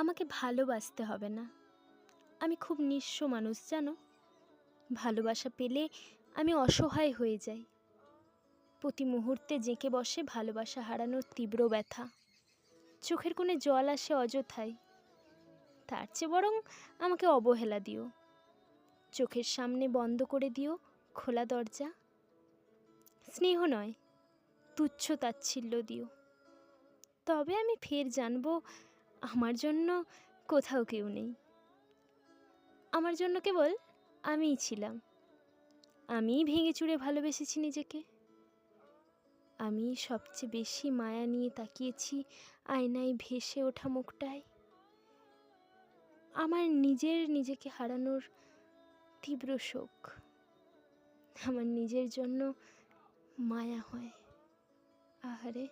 আমাকে ভালোবাসতে হবে না। আমি খুব নিঃস্ব মানুষ জানো। ভালোবাসা পেলে আমি অসহায় হয়ে যাই। প্রতি মুহূর্তে জেঁকে বসে ভালোবাসা হারানোর তীব্র ব্যথা। চোখের কোণে জল আসে অযথাই। তার চেয়ে বরং আমাকে অবহেলা দিও। চোখের সামনে বন্ধ করে দিও খোলা দরজা। স্নেহ নয়, তুচ্ছ তাচ্ছিল্য দিও। তবে আমি ফের জানবো আমার জন্য কোথাও কেউ নেই। আমার জন্য কেবল আমিই ছিলাম। আমিই ভেঙে চুরে ভালোবেসেছি নিজেকে। আমি সবচেয়ে বেশি মায়া নিয়ে তাকিয়েছি আয়নায় ভেসে ওঠা মুখটায়। আমার নিজেকে হারানোর তীব্র শোক আমার নিজের জন্য মায়া হয়। আহারে।